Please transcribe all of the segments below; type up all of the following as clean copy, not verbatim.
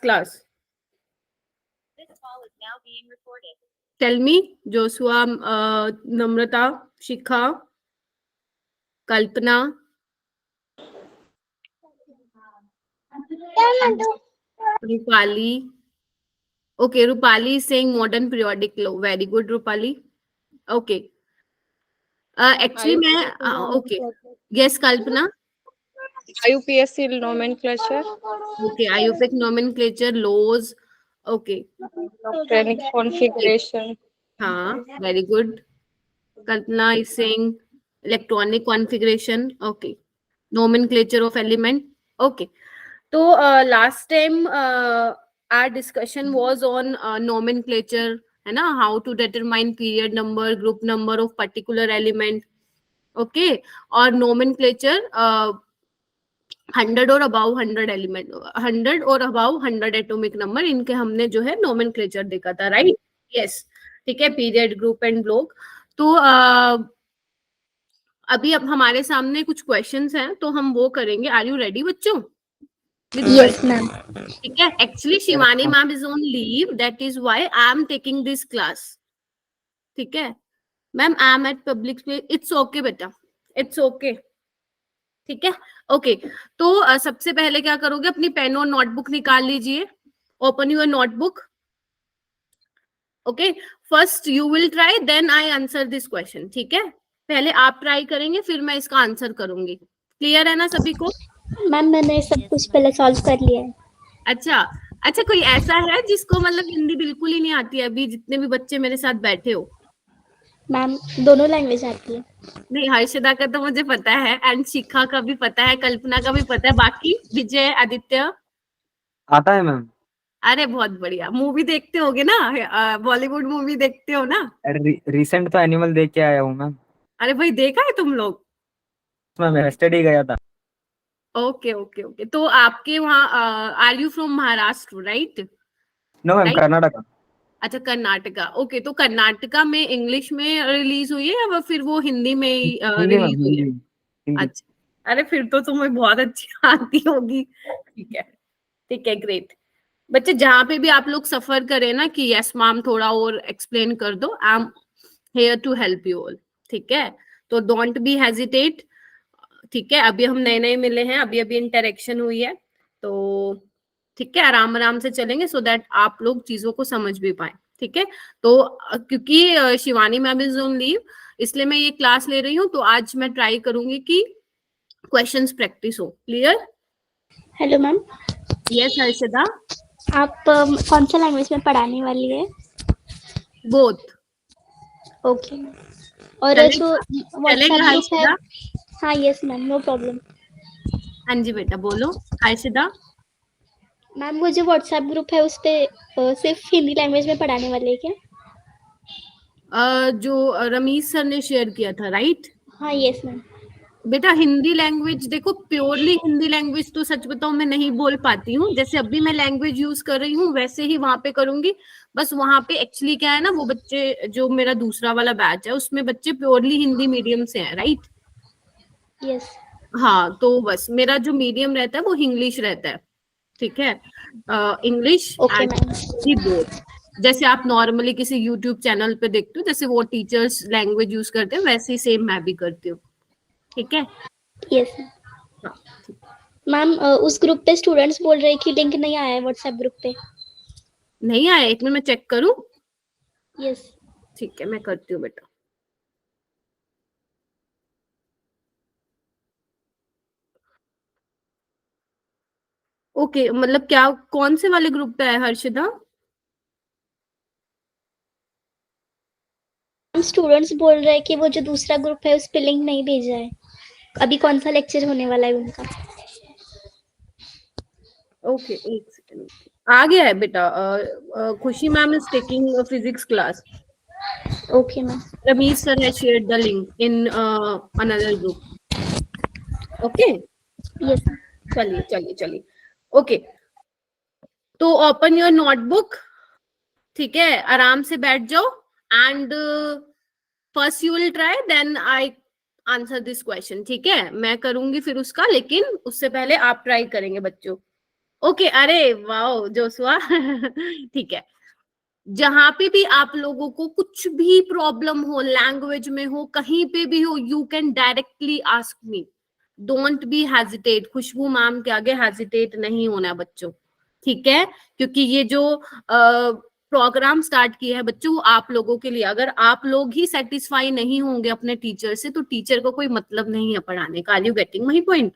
class? This call is now being recorded. Tell me, Joshua, Namrata, Shikha, Kalpana. Rupali. Okay, Rupali is saying modern periodic law. Very good, Rupali. Okay. Actually, okay. Yes, Kalpana. IUPAC nomenclature. Okay, IUPAC nomenclature, laws. Okay. Electronic configuration. Very good. Kalpana is saying electronic configuration. Okay. Nomenclature of element. Okay. So last time our discussion was on nomenclature, है ना, how to determine period number, group number of particular element. Okay. और nomenclature 100 और about 100 element, 100 और about 100 atomic number, इनके हमने जो है nomenclature देखा था, राइट? यस, ठीक है, पीरियड, ग्रुप एंड ब्लॉक. तो अभी अब हमारे सामने कुछ क्वेश्चंस हैं, तो हम वो करेंगे. आर यू रेडी बच्चों? Yes ma'am. ठीक है. Actually Shivani ma'am is on leave, that is why I am taking this class. ठीक है ma'am, I am eight public place. It's okay बेटा, इट्स ओके. ठीक है, ओके. तो सबसे पहले क्या करोगे, अपनी पेन और नोटबुक निकाल लीजिए. Open your notebook. Okay, first you will try, then I answer this question. ठीक है, पहले आप ट्राई करेंगे, फिर मैं इसका आंसर करूंगी. क्लियर है ना सभी को? मैम मैंने सब कुछ पहले सॉल्व कर लिया है. अच्छा अच्छा, कोई ऐसा है जिसको मतलब हिंदी बिल्कुल ही नहीं आती है? अभी जितने भी बच्चे मेरे साथ बैठे हो. मैम दोनों लैंग्वेज आती है. नहीं, हर्षदा का तो मुझे पता है, एंड शिखा का भी पता है, कल्पना का भी पता है. बाकी विजय, आदित्य? आता है मैम. अरे बहुत बढ़िया. मूवी देखते होगे ना, बॉलीवुड मूवी देखते हो ना? रिसेंट तो एनिमल देख के आया हूँ मैम. अरे भाई, देखा है तुम लोग? मैं स्टडी गया था. Okay okay okay. तो आपके वहाँ, are you from Maharashtra, right? No ma'am, Karnataka. अच्छा, कर्नाटका. ओके, तो कर्नाटका में इंग्लिश में रिलीज हुई है या फिर वो हिंदी में रिलीज हुई है? अच्छा, अरे फिर तो तुम्हें बहुत अच्छी आती होगी. ठीक है, ठीक है, ग्रेट. बच्चे जहाँ पे भी आप लोग सफर करें ना कि यस मैम थोड़ा और एक्सप्लेन कर दो, I am here to help you all. ठीक है, तो डोंट बी हेजिटेट. ठीक है, अभी हम नए नए मिले हैं, अभी अभी इंटरेक्शन हुई है, तो ठीक है, आराम आराम से चलेंगे सो दैट आप लोग चीजों को समझ भी पाए. ठीक है, तो क्योंकि Shivani ma'am is on leave, इसलिए मैं ये क्लास ले रही हूँ. तो आज मैं ट्राई करूंगी कि क्वेश्चंस प्रैक्टिस हो. Clear? Hello ma'am. Yes Harshada. आप कौन सा लैंग्वेज में पढ़ाने वाली है? बोथ. ओके. और जो व्हाट्सएप ग्रुप है. हाँ यस मैम, नो प्रॉब्लम. हाँ जी बेटा, बोलो हर्षदा. मैम वो जो व्हाट्सएप ग्रुप है उस पे सिर्फ हिंदी लैंग्वेज में पढ़ाने वाले हैं क्या? जो रमीश सर ने शेयर किया था, राइट? हाँ यस मैम. बेटा हिंदी लैंग्वेज, देखो प्योरली हिंदी लैंग्वेज तो सच बताऊं मैं नहीं बोल पाती हूँ. जैसे अभी मैं लैंग्वेज यूज कर रही हूँ वैसे ही वहां पे करूंगी. बस वहां पे एक्चुअली क्या है ना, वो बच्चे जो मेरा दूसरा वाला बैच है उसमें बच्चे प्योरली हिंदी मीडियम से हैं, राइट? यस. हाँ, तो बस मेरा जो मीडियम रहता है वो इंग्लिश रहता है. ठीक है, इंग्लिश एंड हिंदी बोथ. जैसे आप नॉर्मली किसी यूट्यूब चैनल पे देखते हो, जैसे वो टीचर्स लैंग्वेज यूज करते हैं, वैसे ही सेम मैं भी करती हूँ. ठीक है? Yes ma'am. उस ग्रुप पे स्टूडेंट्स बोल रहे हैं कि लिंक नहीं आया है व्हाट्सएप ग्रुप पे. नहीं आया? एक मिनट मैं चेक करूं. यस. ठीक है, मैं करती हूँ बेटा. ओके, मतलब क्या, कौन से वाले ग्रुप पे है हर्षदा? स्टूडेंट्स बोल रहे हैं कि वो जो दूसरा ग्रुप है उस पे लिंक नहीं भेजा है. अभी कौन सा लेक्चर होने वाला है उनका? ओके, एक सेकंड. आ गया है बेटा. खुशी ma'am is taking physics class. Okay ma'am. Ramish sir has shared the link in another group. Okay. Yes. चलिए चलिए चलिए. ओके, तो ओपन योर नोटबुक. ठीक है, आराम से बैठ जाओ and first you will try, then I answer this question. ठीक है, मैं करूंगी फिर उसका, लेकिन उससे पहले आप ट्राई करेंगे बच्चों. ओके अरे वाओ जोशुआ ठीक है, जहां पे भी आप लोगों को कुछ भी प्रॉब्लम हो, लैंग्वेज में हो, कहीं पे भी हो, you can directly ask me, don't be hesitate. Khushbu ma'am के आगे हेजिटेट नहीं होना बच्चों, ठीक है, क्योंकि ये जो प्रोग्राम स्टार्ट किया है बच्चों वो आप लोगों के लिए, अगर आप लोग ही सेटिस्फाई नहीं होंगे अपने टीचर से तो टीचर को कोई मतलब नहीं है पढ़ाने का। Are you getting my point?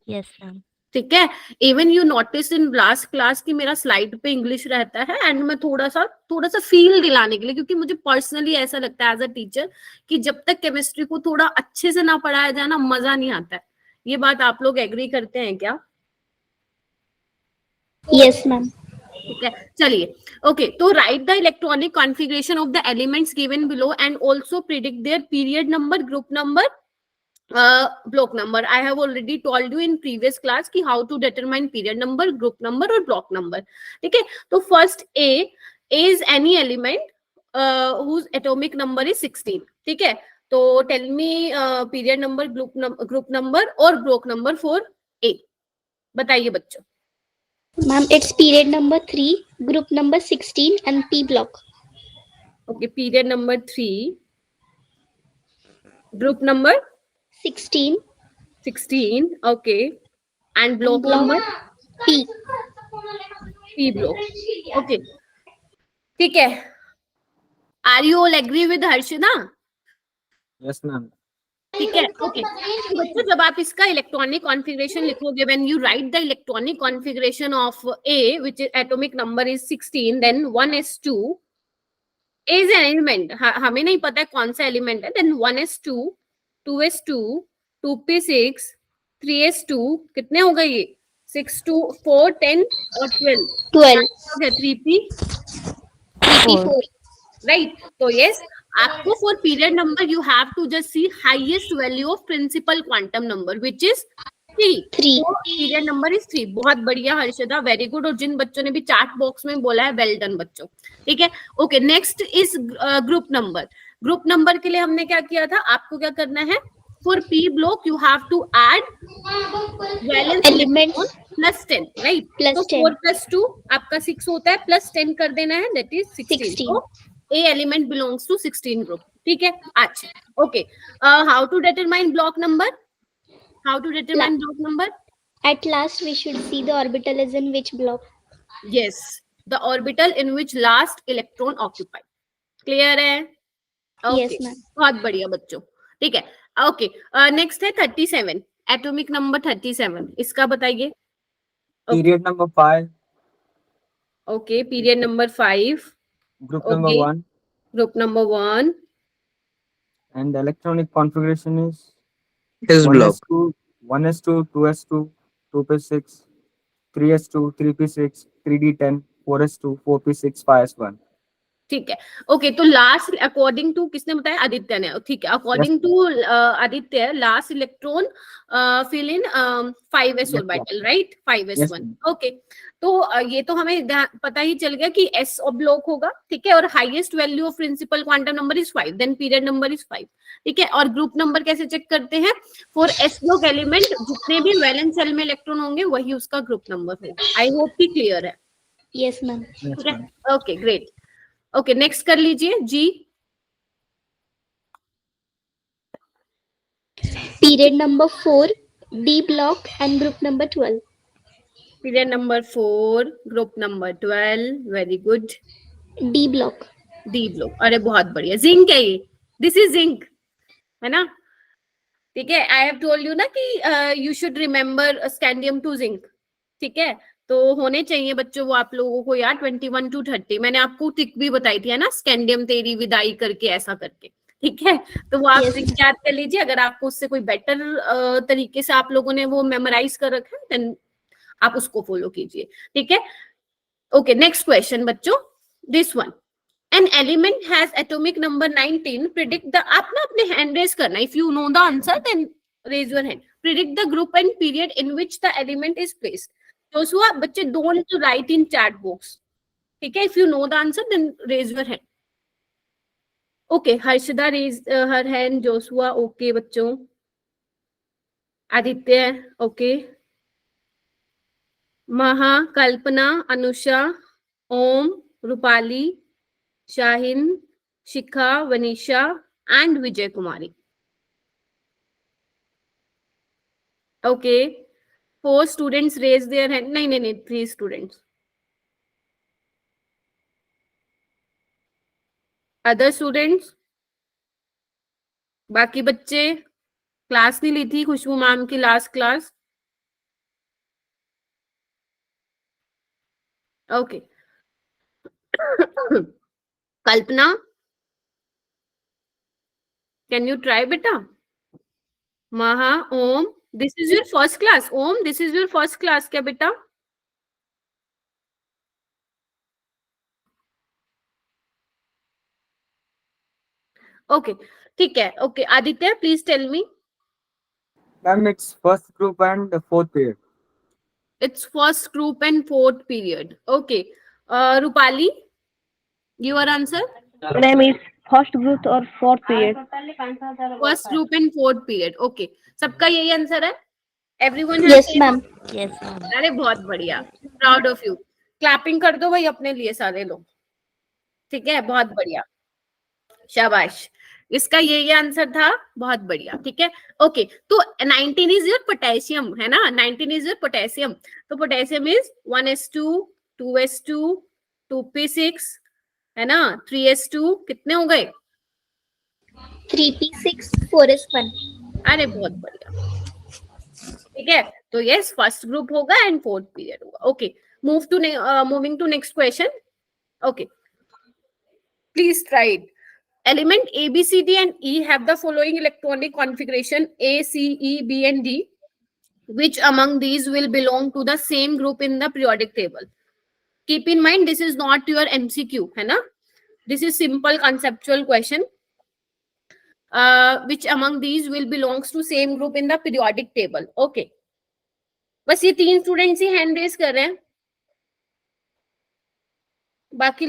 Yes ma'am. ठीक है, even you notice in last class की मेरा स्लाइड पे इंग्लिश रहता है, एंड मैं थोड़ा सा फील दिलाने के लिए, क्योंकि मुझे पर्सनली ऐसा लगता है एज अ टीचर कि जब तक केमिस्ट्री को थोड़ा अच्छे से ना पढ़ाया जाए ना, मजा नहीं आता है। ये बात आप लोग एग्री करते हैं क्या? Yes ma'am. ठीक है, चलिए ओके, तो right the electronic configuration of the elements given below and also predict there period number, group number, block number. I have already told you in previous class कि how to determine period number, group number और block number. ठीक है, तो first A is any element whose atomic number is 16. ठीक है, तो tell me period number, group number और block number for A. बताइए बच्चों। Ma'am, it's period number 3, group number 16 and P block. Okay, period number 3, group number 16 okay, and block number P. P block. Okay, ठीक है, are you all agree with Harshita? Yes ma'am. ठीक है, okay, बच्चों जब आप इसका इलेक्ट्रॉनिक कॉन्फ़िगरेशन लिखोगे, when you write the electronic configuration of A which is atomic number is 16, then 1s2 is an element, हमें नहीं पता है कौन सा एलिमेंट है, then 1s2 2s2 2p6 3s2, कितने हो गए ये? 6 2 4 10 और 12 3p 4. राइट। तो यस, आपको for period number you have to just see highest value of principal quantum number which is 3. Period number is 3। बहुत बढ़िया हर्षदा, वेरी गुड। और जिन बच्चों ने भी चैट बॉक्स में बोला है, वेल डन बच्चों, ठीक है। Okay, next is group number. Group number के लिए हमने क्या किया था, आपको क्या करना है, for P block you have to add valence Elements plus 10, right. plus तो 10. 4 + 2 आपका 6 होता है, प्लस 10 कर देना है, दैट इज 16। 16. तो A element belongs to 16 group, ठीक है। अच्छा, okay, how to determine block number? How to determine block number? At last, we should see the orbital is in which block. Yes, the orbital in which last electron occupied. Clear है? Yes, Okay, ma'am. बहुत बढ़िया बच्चों, ठीक है। Okay, next है 37, atomic number 37, इसका बताइए। Period number 5, okay, period number 5, group number 1, group number 1, and the electronic configuration is S block. 1s2 2s2 2p6 3s2 3p6 3d10 4s2 4p6 5s1. ठीक है। ओके, तो लास्ट अकॉर्डिंग टू किसने बताया? आदित्य ने, ठीक है। According to Aditya, last electron fill in 5s orbital, right, 5s1। Okay, तो ये तो हमें पता ही चल गया कि s ब्लॉक होगा, ठीक है, और highest value of principal quantum number is 5, then period number is 5, ठीक है। और ग्रुप नंबर कैसे चेक करते हैं? फॉर s ब्लॉक एलिमेंट जितने भी वैलेंस शेल में इलेक्ट्रॉन होंगे वही उसका ग्रुप नंबर होगा। आई होप कि क्लियर है। Yes, ma'am. ठीक है, ओके, ग्रेट। ओके, नेक्स्ट कर लीजिए जी। Period number 4, D block and group number 12. Period number 4, group number 12, very good. D block. D block, अरे बहुत बढ़िया। जिंक है ये, दिस इज जिंक, है ना, ठीक है। आई हैव टोल्ड यू ना कि you should remember scandium to zinc, ठीक है। तो होने चाहिए बच्चों वो आप लोगों को यार 21 to 30। मैंने आपको ट्रिक भी बताई थी, है ना, स्कैंडियम तेरी विदाई करके, ऐसा करके, ठीक है। तो वो आप Yes, ट्रिक याद कर लीजिए। अगर आपको उससे कोई बेटर तरीके से आप लोगों ने वो मेमोराइज कर रखा है, देन आप उसको फॉलो कीजिए, ठीक है। ओके, नेक्स्ट क्वेश्चन बच्चों, this one, an element has atomic number 19, predict the, आप ना अपने हैंड रेज करना, if you know the answer then raise your hand. Predict the group and period in which the element is placed. Joshua, बच्चे don't write in chat box, ठीक है। If you know the answer then raise your hand. Okay, Harshada raise her hand, Joshua okay बच्चों, Aditya okay, महा, कल्पना, अनुषा, ओम, रूपाली, शाहिन, शिखा, Vanisha and Vijay Kumari. Okay. 4 students raise their hand. नहीं, 3 students. Other students? बाकी बच्चे class नहीं ली थी खुशबू ma'am की last class? Okay. Kalpana, can you try beta? Maha, Om, this is your first class. Om, this is your first class क्या बेटा? Okay, ठीक है. Okay, Aditya, please tell me. Ma'am, it's first group and fourth period. It's first group and fourth period. Okay. Rupali, your answer? Name is first group or fourth period. First group and fourth period. Okay. सबका यही answer है? Everyone has Yes, same? ma'am. Yes, ma'am. अरे बहुत बढ़िया. Proud of you. Clapping कर दो भाई अपने लिए सारे लोग. ठीक है, बहुत बढ़िया. शाबाश. इसका ये आंसर था. बहुत बढ़िया. ठीक है. ओके, तो 19 इज योर पोटेशियम है ना? 19 इज योर पोटेशियम. तो potassium is 1s2, 2s2, 2p6 है ना, 3s2. कितने हो गए? 3p6, 4s1. अरे बहुत बढ़िया. ठीक है, तो यस फर्स्ट ग्रुप होगा एंड फोर्थ पीरियड होगा. Okay, moving to next question. Okay, please try it. Element A, B, C, D and E have the following electronic configuration A, C, E, B and D. Which among these will belong to the same group in the periodic table? Keep in mind this is not your MCQ, है ना? This is simple conceptual question. Which among these will belongs to same group in the periodic table? Okay. बस ये 3 students ही hand raise कर रहे हैं. बाकी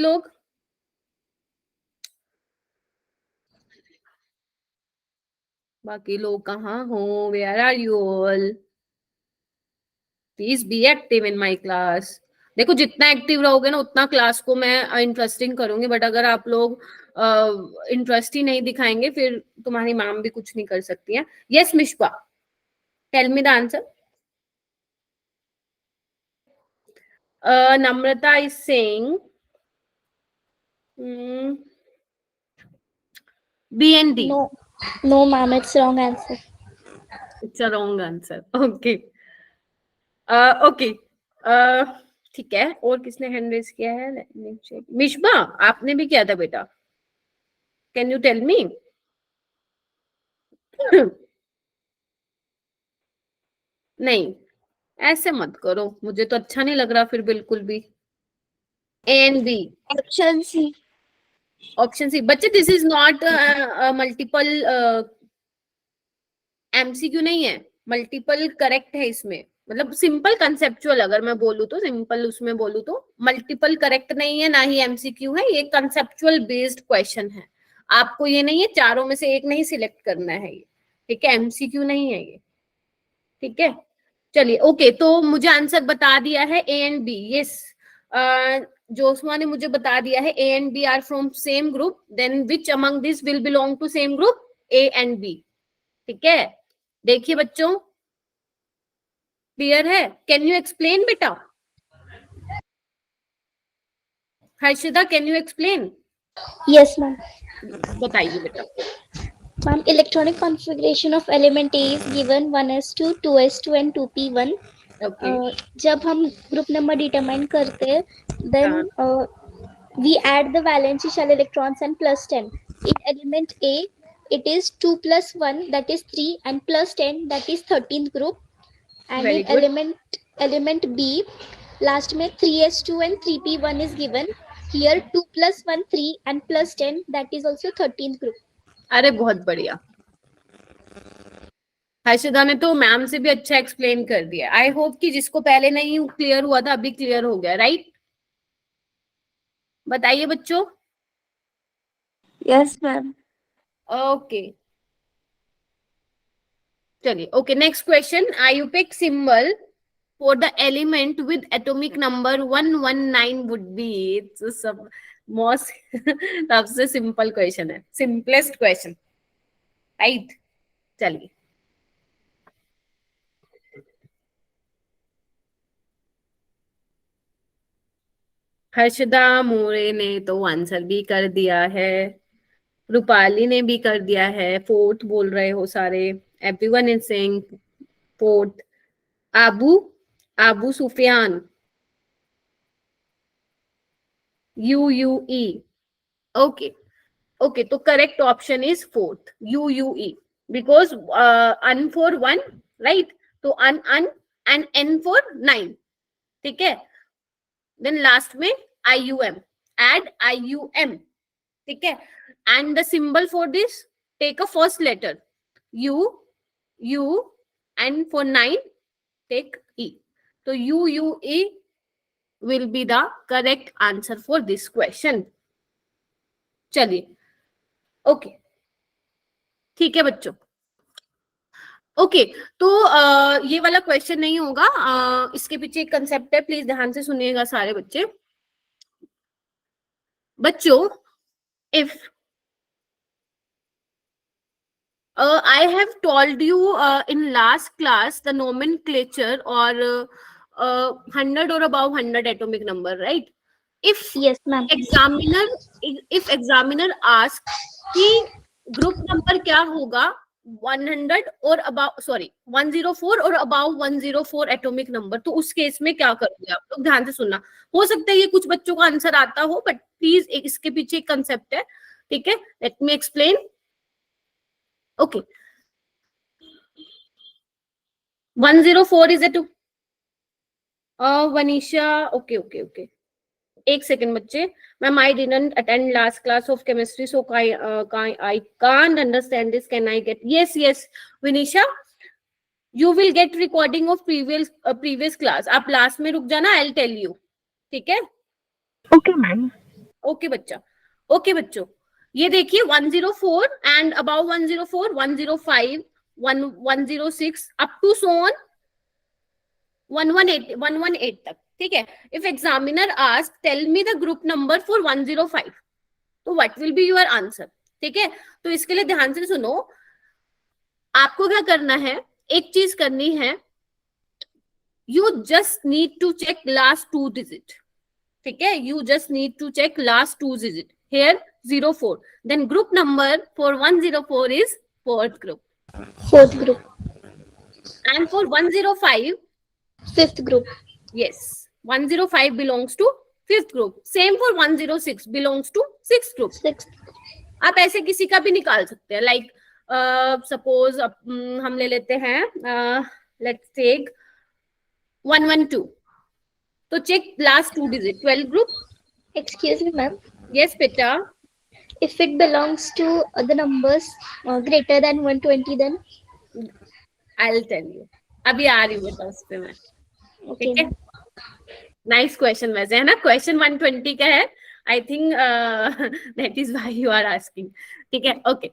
लोग कहाँ हो? Where are you all? Please be active in my class. देखो जितना एक्टिव रहोगे ना उतना क्लास को मैं इंटरेस्टिंग करूंगी, बट अगर आप लोग इंटरेस्ट ही नहीं दिखाएंगे फिर तुम्हारी मैम भी कुछ नहीं कर सकती है. Yes Mishpa, tell me the answer. Namrata is saying B and D. No, ma'am, it's wrong answer. It's a wrong answer. Okay. Okay. ठीक है, और किसने हैंड रेज किया है? Let me check. मिश्बा, आपने भी किया था बेटा. Can you tell me? नहीं, ऐसे मत करो, मुझे तो अच्छा नहीं लग रहा फिर बिल्कुल भी. A and B. Option C. Option C. बच्चे this is not multiple MCQ नहीं है, मल्टीपल करेक्ट है इसमें. मतलब सिंपल कंसेप्चुअल अगर मैं बोलूँ तो, सिंपल उसमें बोलूँ तो मल्टीपल करेक्ट नहीं है, ना ही MCQ है. ये कंसेप्चुअल बेस्ड क्वेश्चन है. आपको ये नहीं है चारों में से एक नहीं सिलेक्ट करना है ये. ठीक है, MCQ नहीं है ये. ठीक है, चलिए. ओके, तो मुझे आंसर बता दिया है A and B. Yes, Josma ने मुझे बता दिया है A and B are from same group. Then which among this will belong to same group? A and B. ठीक है, देखिए बच्चों, क्लियर है? कैन यू एक्सप्लेन बेटा? Harshita, can you explain? Yes, ma'am. बताइए बेटा. Ma'am, electronic configuration of element A is given 1s2, 2s2 and 2p1. Okay. जब हम ग्रुप नंबर डिटरमाइन करते हैं, then we add the valency shell electrons and plus 10. In element A, it is 2 plus 1, that is 3, and plus 10, that is 13th group. And Very in good. element B, last में 3s2 and 3p1 is given. Here 2 plus 1, 3 and plus 10, that is also 13th group. अरे बहुत बढ़िया. हर्षिता ने तो ma'am से भी अच्छा explain कर दिया. आई होप कि जिसको पहले नहीं क्लियर हुआ था अभी क्लियर हो गया. राइट? बताइए बच्चों. Yes, ma'am. ओके, चलिए. Okay, next question. IUPAC symbol for the element with atomic number 119 would be? It's सब most सबसे simple question है, simplest question, right? चलिए, हर्षदा मोरे ने तो आंसर भी कर दिया है, रूपाली ने भी कर दिया है, फोर्थ बोल रहे हो सारे, everyone is saying fourth. Abu Sufiyan, UUE. Okay, okay, तो correct option is fourth, UUE, because un for 1, right? तो un and n for 9, ठीक है. Then last में IUM, add IUM, ठीक है. And the symbol for this, take a first letter U, and for 9 take E. So UUE will be the correct answer for this question. चलिए, okay, ठीक है बच्चों. Okay, तो ये वाला क्वेश्चन नहीं होगा, इसके पीछे एक कंसेप्ट है, प्लीज ध्यान से सुनिएगा सारे बच्चे. बच्चों, if I have told you in last class the nomenclature or 100 or above 100 atomic number, right? If Yes, ma'am. if examiner asks कि group number क्या होगा 100 और above, sorry 104 और above 104 atomic number, तो उस केस में क्या करोगे आप लोग? ध्यान से सुनना. हो सकता है ये कुछ बच्चों को आंसर आता हो, बट प्लीज इसके पीछे एक कंसेप्ट है, ठीक है. Let me explain. Okay. 104 is it? Vanisha, okay. एक सेकंड बच्चे, ma'am I didn't attend last class of chemistry, so I can't understand this. Can I get? Yes, Vanisha, you will get recording of previous class. आप last में रुक जाना, I'll tell you, ठीक है? Okay, ma'am. Okay बच्चा, okay बच्चों, ये देखिए 104 and above 104, 105, 106 up to so on 118 तक, ठीक है. If examiner ask tell me the group number for 105, तो what will be your answer, ठीक है. तो इसके लिए ध्यान से सुनो, आपको क्या करना है, एक चीज करनी है, you just need to check last 2 digit, ठीक है. You just need to check last 2 digit. Here 04. Then group number for 104 is fourth group. And for 105, Fifth group. yes, 105 belongs to fifth group. Same for 106 belongs to sixth group. Sixth. आप ऐसे किसी का भी निकाल सकते हैं. Like suppose हम ले लेते हैं, let's take 112. तो check last 2 digit. 12 group. Excuse me, ma'am. Yes, beta. If it belongs to the numbers greater than 120, then I'll tell you. अभी आ रही हूँ बेटा उस पे मैं, okay. ठीक है. नाइस क्वेश्चन वैसे है ना. क्वेश्चन 120 का है, I think that is why you are asking, ठीक है. ओके,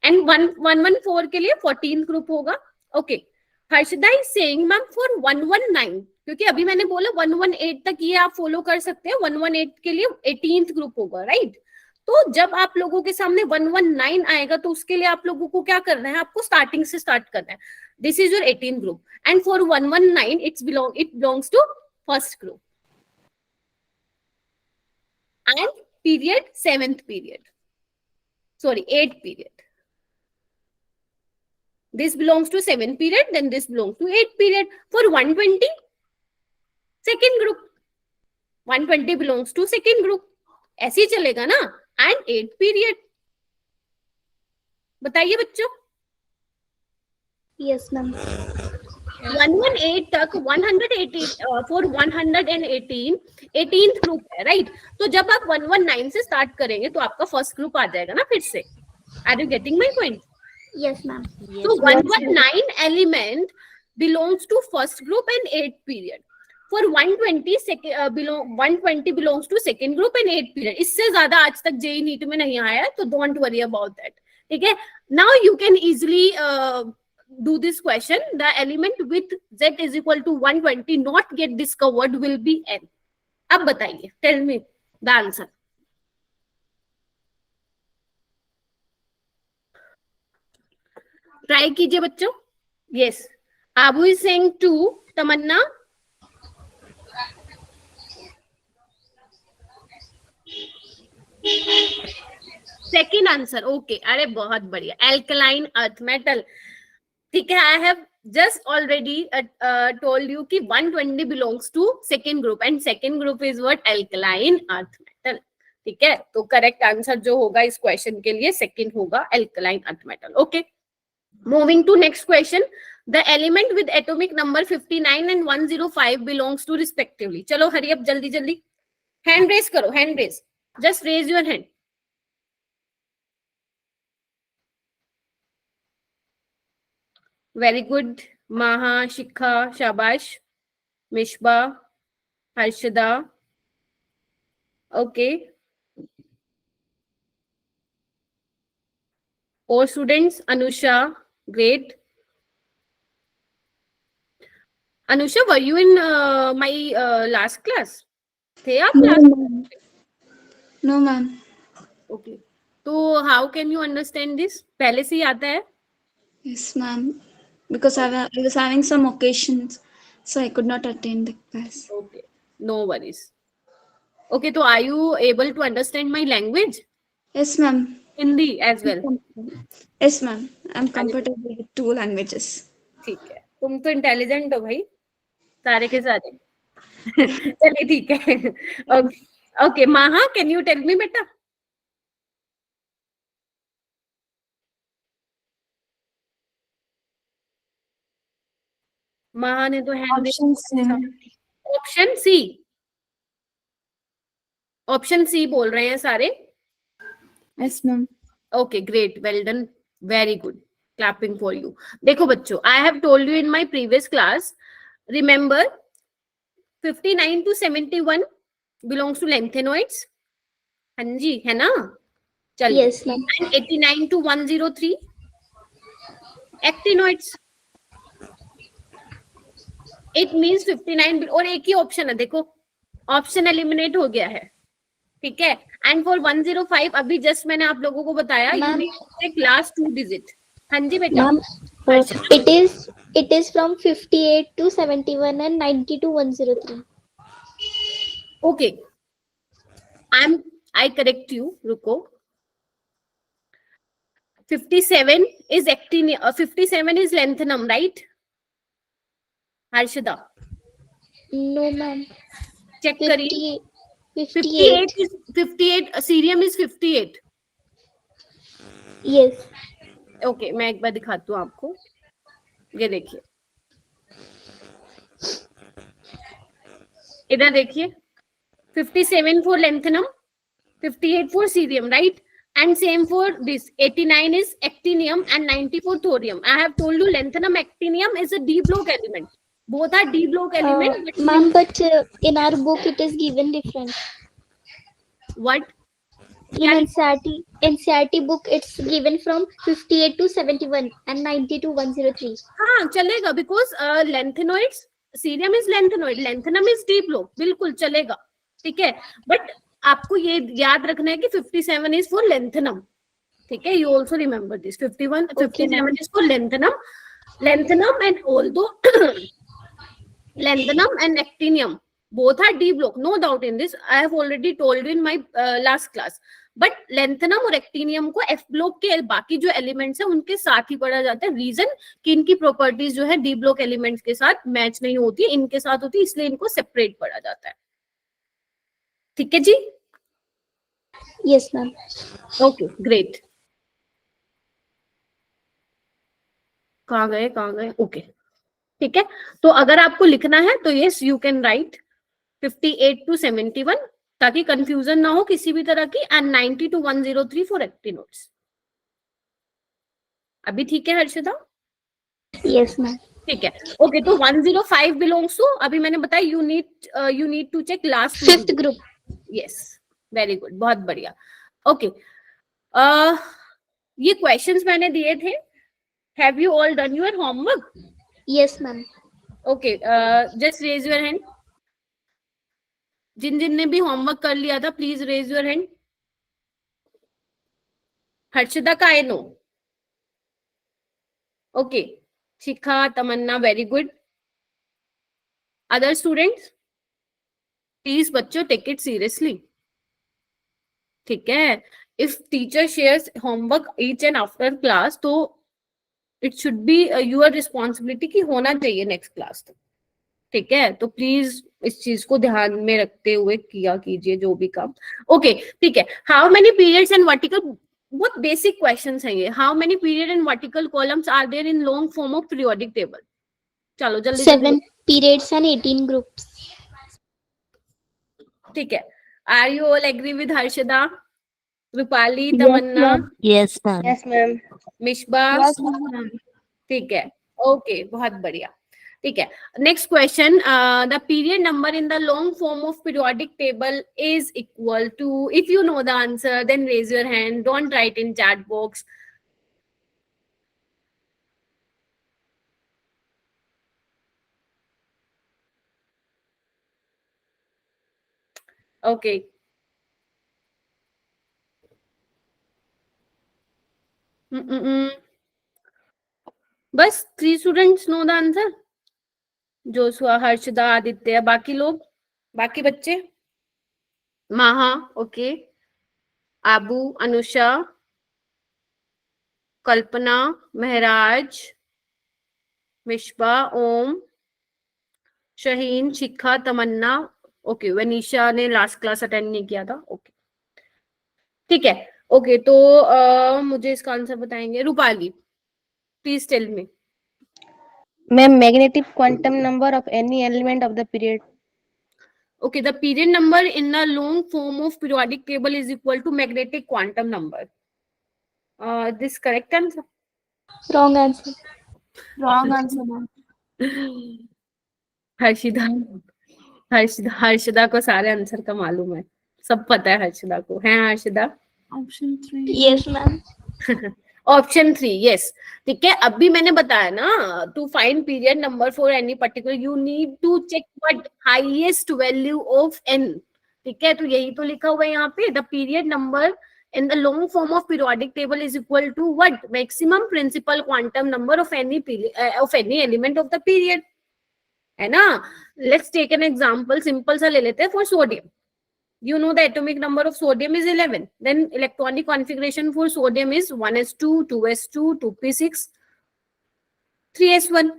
एंड 114 के लिए 14th ग्रुप होगा. Okay, Harshada is saying ma'am for 119, क्योंकि अभी मैंने बोला 118 तक ये आप फॉलो कर सकते हैं. 118 के लिए 18th ग्रुप होगा, राइट. तो जब आप लोगों के सामने 119 आएगा, तो उसके लिए आप लोगों को क्या करना है, आपको स्टार्टिंग से स्टार्ट करना है. This is your 18th group, and for 119 it belongs to first group, and period 7th period, sorry 8th period. This belongs to 7th period, then this belongs to 8th period. For 120, second group, 120 belongs to second group. ऐसे ही चलेगा ना. And 8th period. बताइए बच्चों. Yes, ma'am. 118 तक 180 for 118 18th group है, right. तो जब आप 119 से स्टार्ट करेंगे तो आपका फर्स्ट ग्रुप आ जाएगा ना फिर से. Are you getting my point? Yes, ma'am. So 119 element belongs to first group and 8th period. For 120 belongs to second group and 8th period. इससे ज्यादा आज तक JEE NEET में नहीं आया है, तो don't worry about that, ठीक है. Now you can easily do this question. The element with z is equal to 120 not get discovered will be n. अब बताइए, tell me the answer. Try कीजिए बच्चों. Yes, Abu is saying 2. Tamanna, second answer. Okay, अरे बहुत बढ़िया. Alkaline earth metal. ठीक है, I have just already told you कि 120 belongs to second group and second group is what? Alkaline earth metal. ठीक है, तो करेक्ट आंसर जो होगा इस क्वेश्चन के लिए सेकेंड होगा, alkaline earth metal. Okay, moving to next question. The element with atomic number 59 and 105 belongs to respectively. चलो हरी अप, जल्दी जल्दी हैंड रेज करो. Hand raise, just raise your hand. Very good. Maha, Shikha, शाबाश. Mishba, Harshada. Okay, और students? Anusha, great. Anusha, were you in my last class? थे आप last? No ma'am. Okay, तो how can you understand this? पहले से ही आता है? Yes, ma'am. Because I was having some occasions, so I could not attend the class. Okay, no worries. Okay, so are you able to understand my language? Yes, ma'am. Hindi as well. Yes, ma'am. I'm comfortable with 2 languages. ठीक है, तुम तो intelligent हो भाई, सारे के सारे. चलिए ठीक है. Okay, okay. Maha, can you tell me बेटा? माहा ने तो hand Option C. Option C. Option C बोल रहे हैं सारे. Yes, ma'am. Okay, great, well done, very good. Clapping for you. देखो बच्चों, I have told you in my previous class, remember 59 to 71 belongs to lanthanoids. हाँ जी, है ना? चलिए. Yes, ma'am. 89 to 103 actinoids. It means 59. और एक ही ऑप्शन है, देखो ऑप्शन एलिमिनेट हो गया है. ठीक है, एंड फॉर 105 अभी जस्ट मैंने आप लोगों को बताया, you need to take last 2 digit. हाँ जी बेटा. Ma'am, it is from 58 to 71 and 90 to 103. Okay, I correct you. रुको. 57 is actinium, 57 is lanthanum, right? Harshada, No, ma'am. Check करिए. 58. 58 सीरियम इज 58. Yes. ओके, मैं एक बार दिखाती हूँ आपको. ये देखिए, इधर देखिए. 57 for lanthanum, 58 for cerium, right? And same for this. 89 is actinium and 90 for thorium. I have told you lanthanum, actinium is a d block element. Both are d block element. But Ma'am, but in our book it is given different. what? In NCERT book it's given from 58 to 71 and 90 to 103. हाँ चलेगा, because lanthanoids, cerium is lanthanoid, lanthanum is d block, बिल्कुल चलेगा. ठीक है, but आपको ये याद रखना है कि 57 is for lanthanum. ठीक है, you also remember this. 57 is for lanthanum. Lanthanum and although lanthanum and actinium both are d block, no doubt in this. I have already told you in my last class. But lanthanum और actinium को f block के बाकी जो elements है उनके साथ ही पढ़ा जाता है. रीजन कि इनकी प्रॉपर्टीज जो है d block एलिमेंट्स के साथ मैच नहीं होती, इनके साथ होती है, इसलिए इनको सेपरेट पढ़ा जाता है. ठीक है जी. Yes, ma'am. Okay, great. कहाँ गए? ओके, ठीक है. तो अगर आपको लिखना है तो yes you can write 58 to 71 ताकि कंफ्यूजन ना हो किसी भी तरह की, एंड 90 to 103 फॉर एक्टिनोड्स. अभी ठीक है हर्षदा? Yes, ma'am. ठीक है. ओके, तो 105 बिलोंग्स टू, अभी मैंने बताया you need to check last Fifth group. Yes, very good, बहुत बढ़िया. ओके, ये क्वेश्चंस मैंने दिए थे, Have you all done your homework? Yes, ma'am. Okay, just raise your hand. जिन ने भी होमवर्क कर लिया था, please raise your hand. Harshita का I know. Okay, Shikha, Tamanna, very good. Other students, please बच्चों टेक इट सीरियसली. ठीक है, if teacher shares homework each and after class, तो it should be your responsibility कि होना चाहिए नेक्स्ट क्लास तक. ठीक है, तो प्लीज इस चीज को ध्यान में रखते हुए किया कीजिए जो भी काम. ओके, ठीक है. How many periods and vertical, बहुत बेसिक क्वेश्चंस हैं ये. How many period and vertical columns are there in long form of periodic table? चलो जल्दी. 7 periods and 18 groups. ठीक है. Are you all agree with Harshada, Rupali, Tamanna? Yes, ma'am. Yes, ma'am. Mishba? ठीक है. Okay, बहुत बढ़िया. ठीक है. Next question, the period number in the long form of periodic table is equal to. If you know the answer then raise your hand, don't write in chat box. Okay, बस 3 students know the answer. Joshua, Harshada, Aditya, बाकी लोग, बाकी बच्चे? Maha, okay. Abu, Anusha, Kalpana, Maharaj, Mishba, Om, Shaheen, Shikha, Tamanna. Okay, Vanisha ने last class attend नहीं किया था. Okay, ठीक है. ओके, तो मुझे इसका आंसर बताएंगे. Rupali, please tell me. Ma'am, magnetic quantum number of any element of the period. Okay, the period number in the long form of periodic table is equal to magnetic quantum number. This correct answer? Wrong answer. Wrong answer, ma'am. Harshida, Harshida को सारे answer का मालूम है, सब पता है हर्षिदा को. है Harshida? Option 3. Yes, ma'am. Option 3, yes. ठीक है, अभी मैंने बताया ना, to find period number for any particular you need to check what highest value of N. ठीक है, तो यही तो लिखा हुआ है यहाँ पे. The period number in the long form of periodic table is equal to what? Maximum principal quantum number of any element of the period. है ना? Let's take an example. Simple सा ले लेते हैं. For sodium, you know the atomic number of sodium is 11. Then electronic configuration for sodium is 1s2, 2s2, 2p6, 3s1.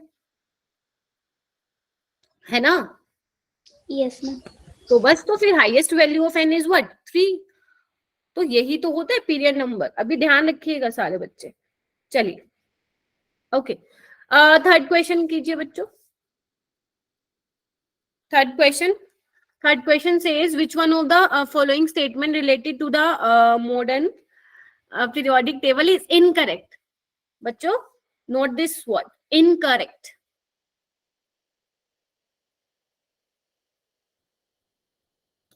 है ना? Yes, ma'am. तो बस, तो फिर highest value of n is what? 3. तो यही तो होता है पीरियड नंबर. अभी ध्यान रखिएगा सारे बच्चे. चलिए, ओके. थर्ड क्वेश्चन कीजिए बच्चों. Third question says which one of the following statement related to the modern periodic table is incorrect? बच्चों, note this word, incorrect.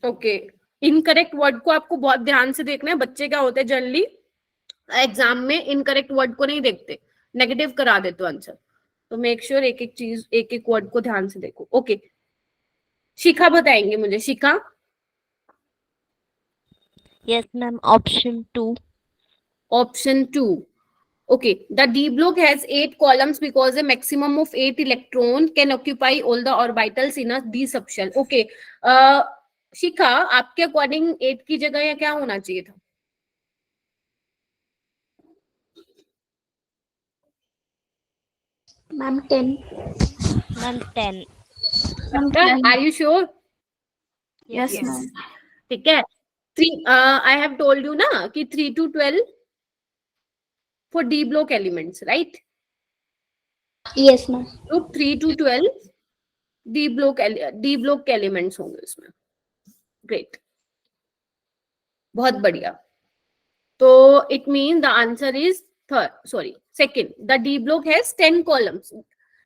Okay, incorrect word को आपको बहुत ध्यान से देखना है. बच्चे क्या होते हैं, जनरली एग्जाम में इनकरेक्ट वर्ड को नहीं देखते, नेगेटिव करा देते हो आंसर. तो मेक श्योर एक एक चीज, एक एक वर्ड को ध्यान से देखो. ओके, शिखा बताएंगे मुझे. शिखा? Yes, ma'am. Option 2. Option 2. Okay, the D block has 8 columns because a maximum of 8 electron can occupy all the orbitals in a D subshell. Okay, शिखा, आपके अकॉर्डिंग 8 की जगह या क्या होना चाहिए था? Ma'am, 10. Ma'am, 10. Are you sure? Yes, ma'am. ठीक है. 3, I have told you ना कि 3 to 12 for D block elements, right? Yes, ma'am. तो 3 to 12 D block elements होंगे इसमें. ग्रेट, बहुत बढ़िया. तो it mean the answer is second. The D block has 10 columns.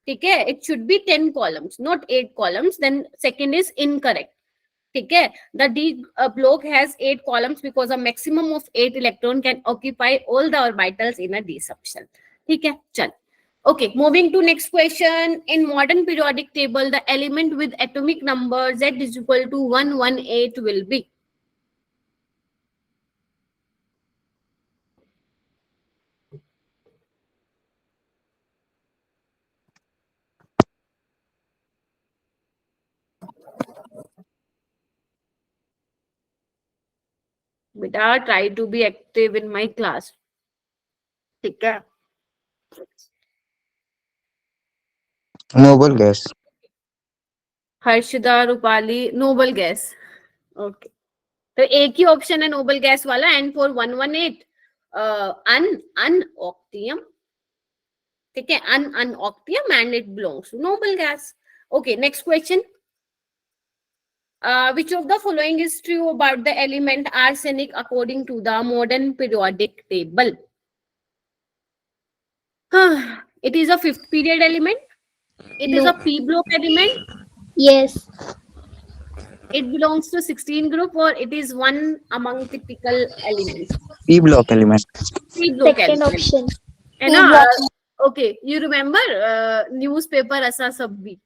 ठीक है, it should be 10 columns, not 8 columns. Then second is incorrect. ठीक है, the D block has 8 columns because a maximum of 8 electron can occupy all the orbitals in a D subshell. ठीक है, चल Okay, moving to next question. In modern periodic table, the element with atomic number Z is equal to 118 will be. Beta, try to be active in my class. ठीक है? Noble gas. Harshada, Rupali, noble gas. Okay, तो एक ही option है noble gas वाला. And for 118 ununoctium. ठीक है, ununoctium and it belongs to noble gas. Okay, next question. Which of the following is true about the element arsenic according to the modern periodic table? It is a fifth period element. It is No. a p block element. Yes. It belongs to 16 group, or it is one among typical elements. P block element. P block Second element. option. है ना? Okay, you remember newspaper ऐसा सब भी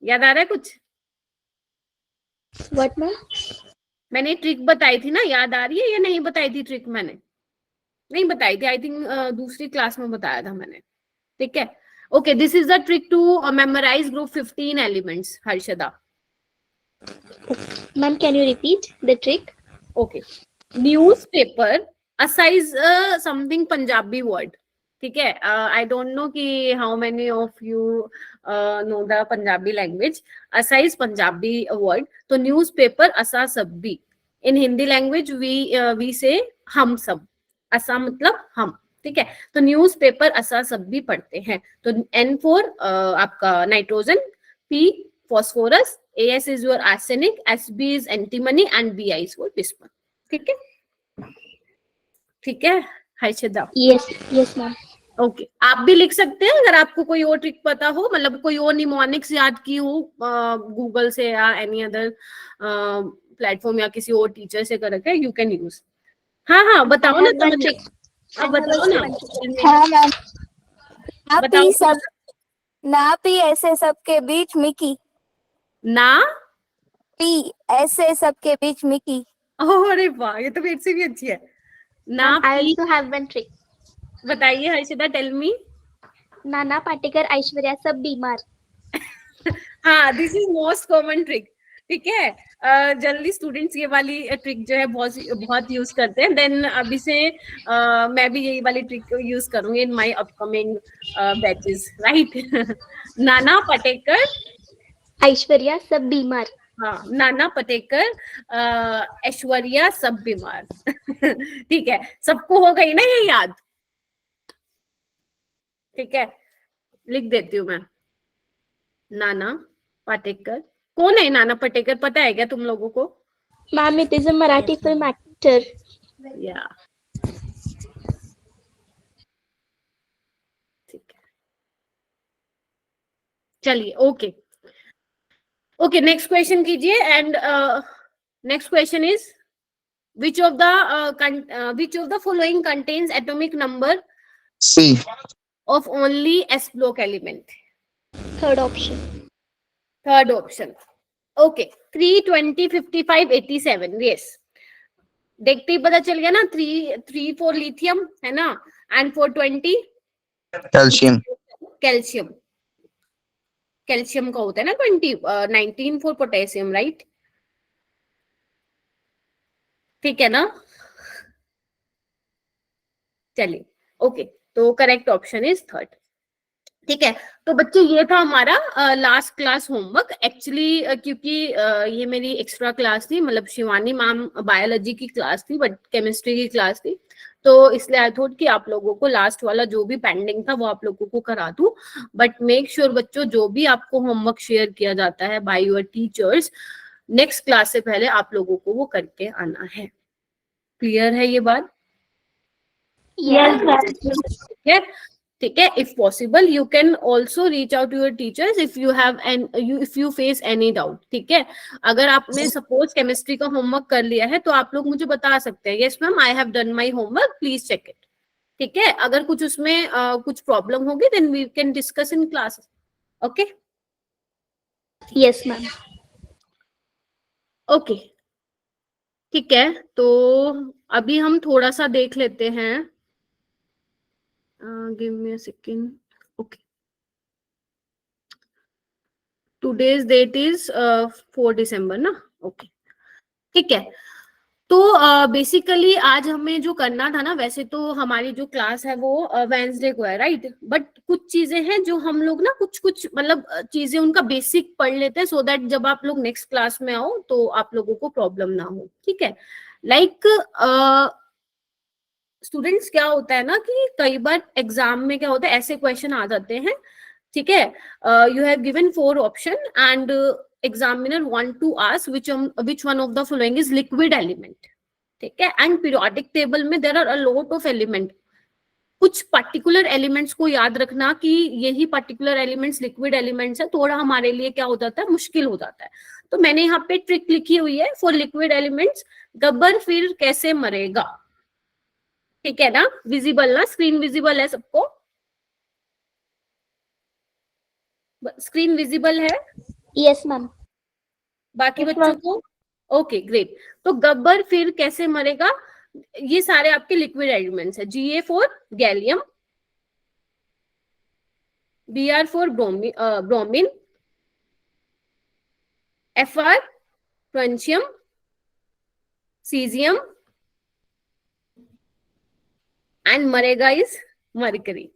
याद आ रहा है कुछ? What ma'am? मैंने ट्रिक बताई थी ना, याद आ रही है या नहीं बताई थी ट्रिक? मैंने नहीं बताई थी, आई थिंक दूसरी क्लास में बताया था मैंने. ठीक है. Okay, this is the trick to memorise group 15 elements. Harshada. Ma'am, can you repeat the trick? Okay, newspaper असाइज समथिंग पंजाबी वर्ड. ठीक है, आई डोंट नो कि how many of you know the Punjabi language. असाइज पंजाबी वर्ड, तो न्यूज़पेपर असा सब भी. इन Hindi language we से हम सब. असा मतलब हम. ठीक है, तो न्यूज़पेपर असा सब भी पढ़ते हैं. तो N फॉर आपका nitrogen, P phosphorus, AS is your arsenic, SB is antimony and BI is for bismuth. ठीक है, ठीक है Harshada. Yes. Yes ma'am. Okay, आप भी लिख सकते हैं अगर आपको कोई और ट्रिक पता हो, मतलब कोई और निमोनिक्स याद की हो गूगल से या एनी अदर प्लेटफॉर्म या किसी और टीचर से कर रखा है, यू कैन यूज. हाँ हाँ बताओ ना तुम. अब बताओ ना. हाँ मैम. ना बताओ. पी सब, ना पी ऐसे सबके बीच मिकी. ना पी ऐसे सबके बीच मिकी. अरे वाह, ये तो मेरे से भी अच्छी है. ना I P. also have one trick. बताइए हर्षदा, टेल मी. नाना पाटेकर, ऐश्वर्या सब बीमार. हाँ, this is most common trick. ठीक है, जल्दी स्टूडेंट्स ये वाली ट्रिक जो है बहुत यूज करते हैं. देन अभी से मैं भी यही वाली ट्रिक यूज करूंगी in my upcoming batches. Right. Nana Patekar, Aishwarya सब बीमार. हाँ, नाना पाटेकर, ऐश्वर्या सब बीमार. ठीक है, सबको हो गई ना ये याद? ठीक है, लिख देती हूँ मैं. नाना पाटेकर. कौन है नाना पाटेकर, पता है क्या तुम लोगों को? Ma'am, it is a Marathi film actor. या ठीक है, चलिए. ओके ओके, नेक्स्ट क्वेश्चन कीजिए. And next question is which of the following contains atomic number C. of only S block element? Third option. Third option. Okay, 3, 20, 55, 87. Yes. देखते ही पता चल गया ना. 3 for lithium है ना, and for 20 Calcium. Calcium. Calcium का होता है ना 20. 19 for potassium, right? ठीक है ना? चलिए. ओके, तो करेक्ट ऑप्शन इज थर्ड. ठीक है, तो बच्चे ये था हमारा लास्ट क्लास होमवर्क. एक्चुअली क्योंकि ये मेरी एक्स्ट्रा क्लास थी, मतलब शिवानी मैम बायोलॉजी की क्लास थी बट केमिस्ट्री की क्लास थी, तो इसलिए आई थॉट कि आप लोगों को लास्ट वाला जो भी पेंडिंग था वो आप लोगों को करा दूं. बट मेक श्योर बच्चों, जो भी आपको होमवर्क शेयर किया जाता है by your teachers, next class से पहले आप लोगों को वो करके आना है. क्लियर है ये बात? Yes. ठीक है, ठीक है. If possible you can also reach out to your teachers if you have if you face any doubt. ठीक है, अगर आपने सपोज केमिस्ट्री का होमवर्क कर लिया है तो आप लोग मुझे बता सकते हैं, yes ma'am I have done my homework, please check it. ठीक है, अगर कुछ उसमें कुछ प्रॉब्लम होगी then we can discuss in class. Okay. Yes, ma'am. Okay, ठीक है. तो अभी हम थोड़ा सा देख लेते हैं. Give me a second. Okay, today's date is 4 December ना. ओके, ठीक है. तो बेसिकली आज हमें जो करना था ना, वैसे तो हमारी जो क्लास है वो वेंसडे को है, राइट. बट कुछ चीजें हैं जो हम लोग ना कुछ मतलब चीजें उनका बेसिक पढ़ लेते हैं, सो दैट जब आप लोग नेक्स्ट क्लास में आओ तो आप लोगों को प्रॉब्लम ना हो. ठीक है. लाइक स्टूडेंट्स, क्या होता है ना कि कई बार एग्जाम में क्या होता है, ऐसे क्वेश्चन आ जाते हैं. ठीक है. You have given 4 option and examiner want to ask which one of the following is liquid element. ठीक है. एंड पीरियोडिक टेबल में there are a lot of element. कुछ पर्टिकुलर एलिमेंट्स को याद रखना कि यही पर्टिकुलर एलिमेंट्स लिक्विड एलिमेंट्स है, थोड़ा हमारे लिए क्या हो जाता है, मुश्किल हो जाता है. तो मैंने यहाँ पे ट्रिक लिखी हुई है फॉर लिक्विड एलिमेंट्स. गब्बर फिर कैसे मरेगा. ठीक है ना, विजिबल ना, स्क्रीन विजिबल है सबको, स्क्रीन विजिबल है. Yes, ma'am. बाकी Yes, बच्चों ma'am. को ओके ग्रेट. तो गब्बर फिर कैसे मरेगा, ये सारे आपके लिक्विड एलिमेंट्स है. Ga for gallium, Br for bromine, Fr francium, caesium and मरेगा इज मरकरी.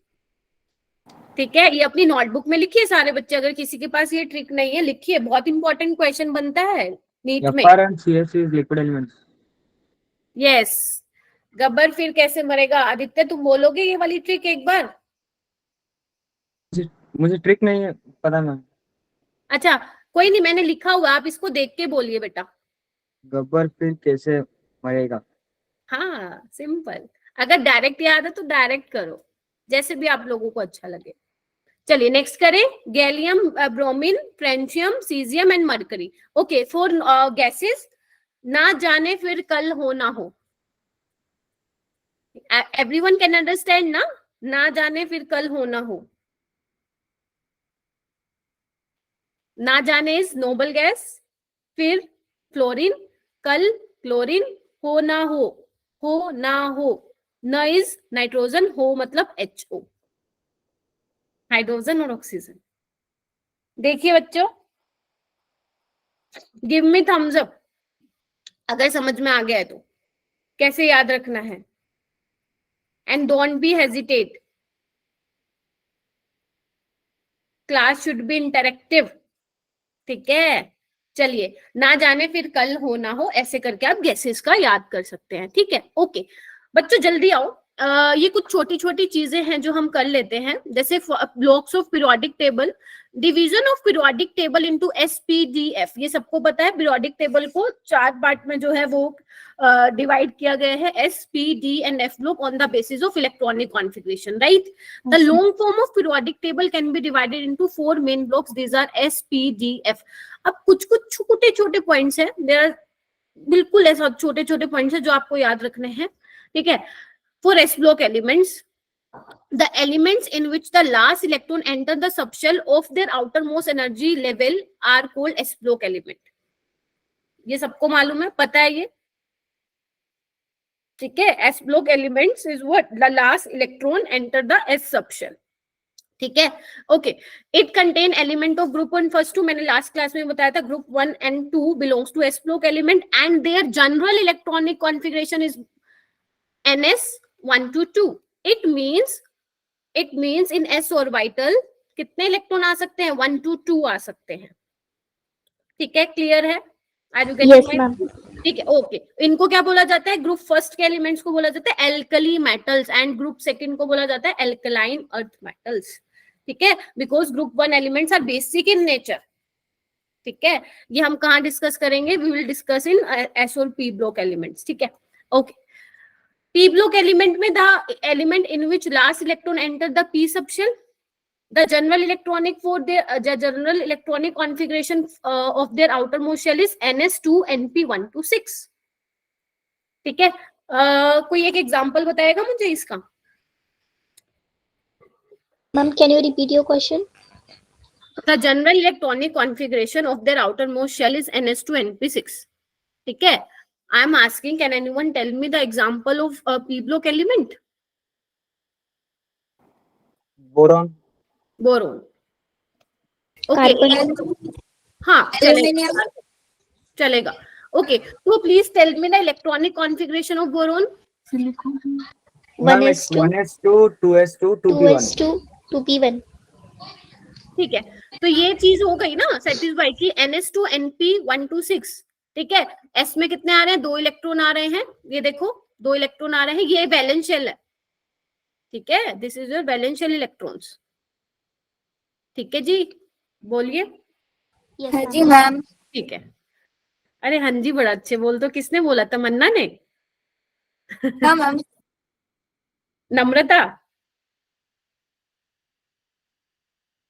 ठीक है. ये अपनी नोटबुक में लिखिए सारे बच्चे, अगर किसी के पास ये ट्रिक नहीं है लिखिए, बहुत इंपॉर्टेंट क्वेश्चन बनता है नीट में. Fr and CS is liquid elements. Yes. Gabbar फिर कैसे मरेगा. आदित्य तुम बोलोगे ये वाली ट्रिक एक बार. मुझे ट्रिक नहीं है पता मैम. अच्छा कोई नहीं, मैंने लिखा हुआ, आप इसको देख के बोलिए बेटा. गब्बर फिर कैसे मरेगा. हाँ सिंपल. अगर डायरेक्ट याद है तो डायरेक्ट करो, जैसे भी आप लोगों को अच्छा लगे. चलिए नेक्स्ट करें. Gallium, bromine, francium, caesium and mercury. Okay, for gases, ना जाने फिर कल हो ना हो. एवरीवन कैन अंडरस्टैंड ना. ना जाने फिर कल हो ना हो. ना जाने इज नोबल गैस, फिर फ्लोरीन, कल क्लोरीन, हो ना हो न इज नाइट्रोजन, हो मतलब HO, हाइड्रोजन और ऑक्सीजन. देखिए बच्चों, गिव मी थम्स अप अगर समझ में आ गया है तो. कैसे याद रखना है, and don't be hesitate. Class should be interactive. ठीक है. चलिए, ना जाने फिर कल हो ना हो, ऐसे करके आप गैसेस का याद कर सकते हैं. ठीक है. ओके बच्चों जल्दी आओ. ये कुछ छोटी छोटी चीजें हैं जो हम कर लेते हैं, जैसे blocks of periodic table, division of periodic table into SPDF. ये सबको पता है, पीरियोडिक टेबल को 4 पार्ट में जो है वो डिवाइड किया गया है, S, P, D and F block on the basis of electronic configuration, right? The long form of periodic table can be divided into 4 main blocks. These are S, P, D, F. अब कुछ छोटे छोटे points हैं, बिल्कुल ऐसा छोटे छोटे points हैं जो आपको याद रखने हैं. ठीक है. For S block elements, the elements in which the last electron enter the subshell of their outermost energy level are called S block element. ये सबको मालूम है, पता है ये. ठीक है. S block elements is what the last electron enter the S subshell. ठीक है. Okay. It contain element of group 1 first 2. मैंने लास्ट क्लास में बताया था group 1 and 2 belongs to S block element and their general electronic configuration is NS1 to 2. It means in S orbital कितने electron आ सकते हैं, 1 to 2 आ सकते हैं. ठीक है. क्लियर है. Yes, ma'am. ठीक है. ओके. इनको क्या बोला जाता है, ग्रुप फर्स्ट के एलिमेंट्स को बोला जाता है alkali metals and group second को बोला जाता है एल्कलाइन अर्थ मेटल्स. ठीक है. Because group 1 elements are basic in nature. ठीक है. ये हम कहाँ डिस्कस करेंगे, we will discuss in S और P ब्लॉक एलिमेंट्स. ठीक है. ओके. P block element में the element in which last electron enter the P subshell, the general electronic configuration of their outermost shell is NS2 NP1 to 6. ठीक है. कोई एक example बताएगा मुझे इसका. Ma'am, can you repeat your question? The general electronic configuration of their outermost shell is ns2np6. ठीक है? I am asking, can anyone tell me the example of a p block element? Boron. Boron. Okay. Carbon. हाँ चलेगा, चलेगा. Okay, so please tell me the electronic configuration of boron. Ma'am, it's 1s2, 2s2, 2p1. 2s2, 2p1. ठीक है, तो ये चीज हो गई ना सेटिस्फाई की ns2np126. ठीक है, s में कितने आ रहे हैं? 2 इलेक्ट्रॉन आ रहे हैं. ये देखो 2 इलेक्ट्रॉन आ रहे हैं. ये वैलेंस शेल है. ठीक है, this is your valence shell electrons. ठीक है जी, बोलिए. Yes, हाँ ma'am. जी मैम. ठीक है. अरे हाँ जी बड़ा अच्छे बोल. तो किसने बोला? तमन्ना ने? हाँ मैम. नम्रता?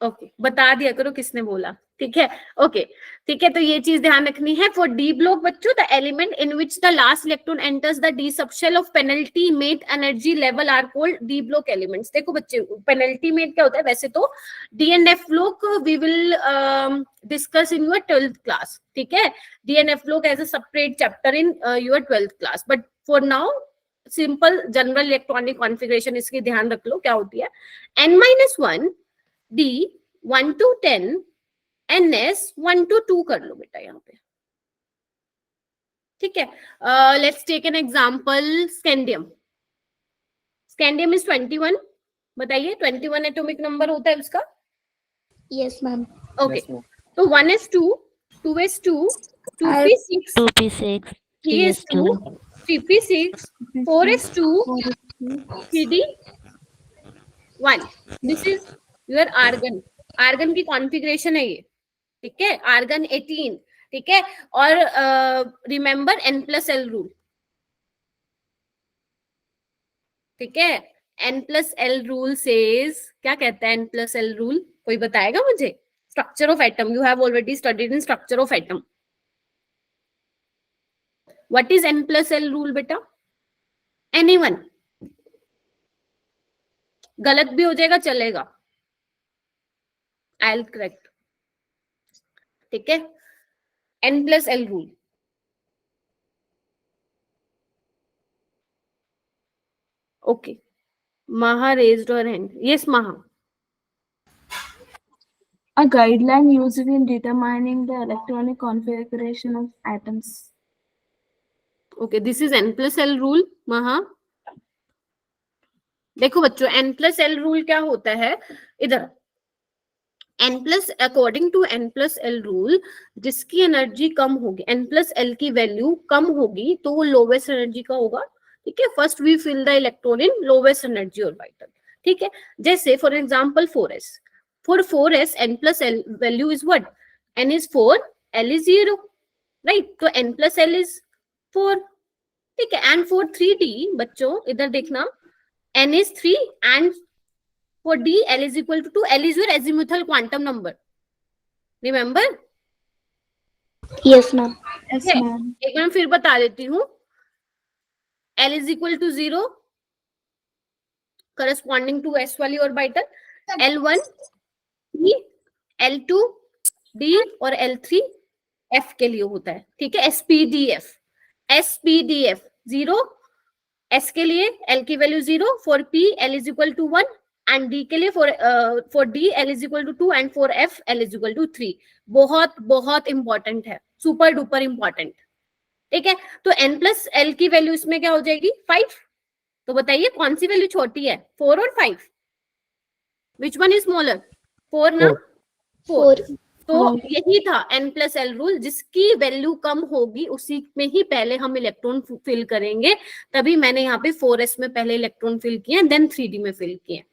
ओके, बता दिया करो किसने बोला. ठीक है, ओके. ठीक है, तो ये चीज ध्यान रखनी है. फॉर डी ब्लॉक बच्चों, the element in which the last electron enters the D subshell of penultimate energy level are called D block elements. देखो बच्चे, पेनल्टी मेट क्या होता है? वैसे तो D and F block we will discuss in your 12th class. ठीक है, D and F block as a separate chapter in your 12th class. But for now simple general electronic configuration इसकी ध्यान रख लो क्या होती है. n-1 D 1 to 10 ns 1 to 2 कर लो बेटा यहाँ पे. ठीक है, let's take an example. Scandium. Scandium is 21. बताइए 21 एटॉमिक नंबर होता है उसका. Yes, ma'am. Okay, Yes, ma'am. तो 1s2, 2s2, 2p6, 2p6, 3s2, 3p6, 4s2, 3d1. This is your argon. Argon की कॉन्फ़िगरेशन है ये. ठीक है, आर्गन 18. ठीक है, और रिमेंबर n+l रूल. ठीक है, n+l रूल सेज, क्या कहता है n+l रूल? कोई बताएगा मुझे? Structure of atom. You have already studied in structure of atom. What is n+l rule बेटा? एनीवन? गलत भी हो जाएगा चलेगा. I will correct. ठीक है, n+l rule. Okay, Maha raised her hand. Yes, Maha. A guideline used in determining the electronic configuration of atoms. Okay, this is n+l rule. Maha. देखो बच्चों, n+l रूल क्या होता है? इधर अकॉर्डिंग टू n+l रूल, जिसकी energy कम होगी, n+l की value कम होगी, तो वो लोवेस्ट एनर्जी का होगा. ठीक है, first we fill the electron in lowest energy orbital. ठीक है, जैसे for example 4s. For 4s n+l value is what? n is 4, l is 0, right? तो n+l is 4. ठीक है, एंड फॉर 3d बच्चों इधर देखना, n is 3 and for d l is equal to 2. L is your azimuthal quantum number. Remember? Yes, ma'am. Yes, Okay. ma'am. एक बार फिर बता देती हूँ. L is equal to 0 corresponding to s वाली orbital. L1 D, L2 D और L3 F के लिए होता है. ठीक है, SPDF. SPDF 0 S के लिए L की value 0, for P L is equal to 1 and D के लिए for D L is equal to 2 and for F L is equal to 3. बहुत बहुत इंपॉर्टेंट है, सुपर डुपर इंपॉर्टेंट. ठीक है, तो n+l की वैल्यू इसमें क्या हो जाएगी? 5. तो बताइए कौन सी वैल्यू छोटी है, 4 और 5? Which one is smaller? 4 ना? 4. तो यही था n+l रूल, जिसकी वैल्यू कम होगी उसी में ही पहले हम इलेक्ट्रॉन फिल करेंगे. तभी मैंने यहाँ पे 4s में पहले इलेक्ट्रॉन फिल किए, देन 3d में फिल किए.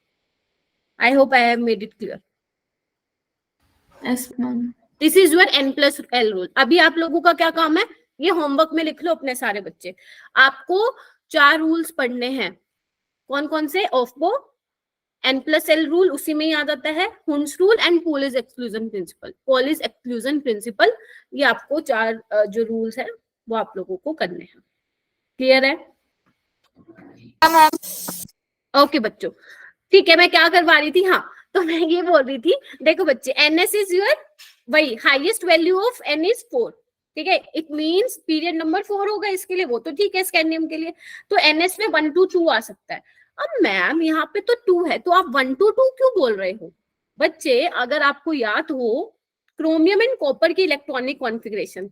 I hope I have made it clear. Yes, ma'am. This is your n+l rule. अभी आप लोगों का क्या काम है? ये होमवर्क में लिख लो अपने सारे बच्चे. आपको 4 रूल्स पढ़ने हैं. कौन कौन से? ऑफबो, n+l रूल उसी में याद आता है, Hund's rule and police exclusion principle. Police exclusion principle, ये आपको 4 जो रूल्स है वो आप लोगों को करने हैं. क्लियर है? ओके बच्चों, ठीक है. मैं क्या करवा रही थी? हाँ, तो मैं ये बोल रही थी, देखो बच्चे, NS इज योर वही highest value of N is 4, ठीक है, इट मींस पीरियड नंबर 4 होगा इसके लिए, वो तो ठीक है स्कैंडियम के लिए, तो NS में 1 to 2 आ सकता है। अब मैम यहाँ पे तो 2 है, तो आप 1 to 2 क्यों बोल रहे हो? बच्चे अगर आपको याद हो क्रोमियम एंड कॉपर की electronic configuration,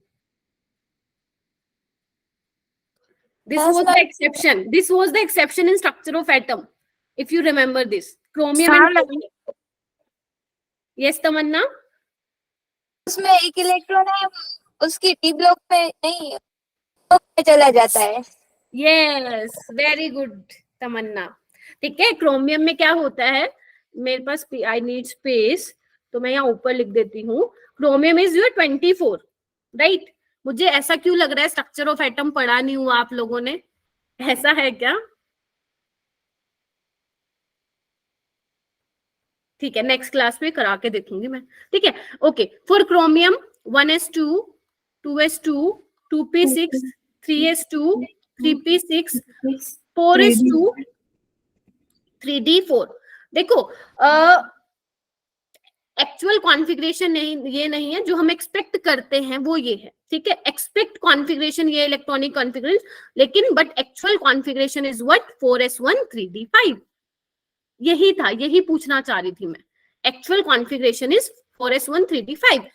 this was the exception in structure of atom, if you remember this, chromium and copper. Yes तमन्ना, उसमें एक इलेक्ट्रॉन है, उसकी डी ब्लॉक पे नहीं पे चला जाता है। yes, very good तमन्ना, ठीक है। क्रोमियम में क्या होता है, मेरे पास आई नीड स्पेस, तो मैं यहाँ ऊपर लिख देती हूँ, क्रोमियम इज योर 24, राइट। मुझे ऐसा क्यों लग रहा है स्ट्रक्चर ऑफ एटम पढ़ा नहीं हुआ आप लोगों ने, ऐसा है क्या? ठीक है, नेक्स्ट क्लास में करा के देखूंगी मैं, ठीक है। Okay, for chromium 1s2, 2s2, 2p6, 3s2, 3p6, 4s2, 3d4। देखो एक्चुअल कॉन्फ़िगरेशन ये नहीं है, जो हम एक्सपेक्ट करते हैं वो ये है, ठीक है। एक्सपेक्ट कॉन्फ़िगरेशन ये इलेक्ट्रॉनिक कॉन्फ़िगरेशन, लेकिन but actual configuration is what, 4s1 3d5। यही था, यही पूछना चाह रही थी मैं, actual configuration is 4s1 3d5।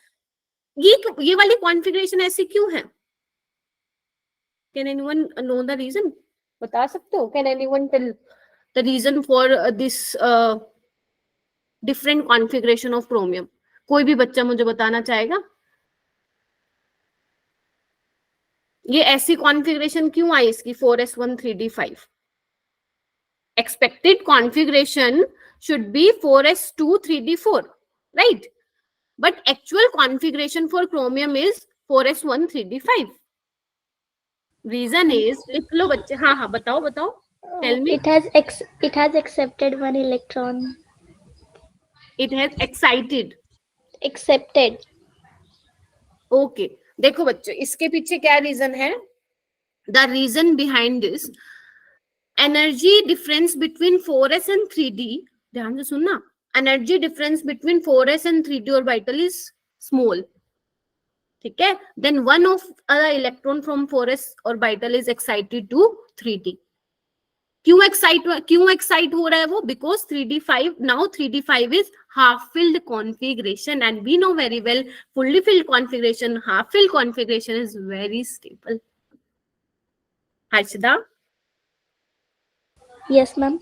ये वाली कॉन्फ़िगरेशन ऐसी क्यों है? Can anyone know the reason? बता सकते हो? Can anyone tell the reason for this different configuration of chromium? कोई भी बच्चा मुझे बताना चाहेगा ये ऐसी कॉन्फ़िगरेशन क्यों आई इसकी 4s1 3d5? Expected configuration should be 4s2 3d4, right? But actual configuration for chromium is 4s1 3d5. Reason is, लिख लो बच्चे, हाँ हाँ बताओ बताओ, tell me. It has accepted one electron. It has excited. Accepted. Okay, देखो बच्चे, इसके पीछे क्या रीजन है? The reason behind this, energy difference between 4s and 3d, ध्यान से सुनना, energy difference between 4s and 3d orbital is small, ठीक है। Then one of the electron from 4s orbital is excited to 3d। क्यों excite हो रहा है वो? Because 3d5 now 3d5 is half filled configuration, and we know very well fully filled configuration, half filled configuration is very stable. Harshada? Yes ma'am.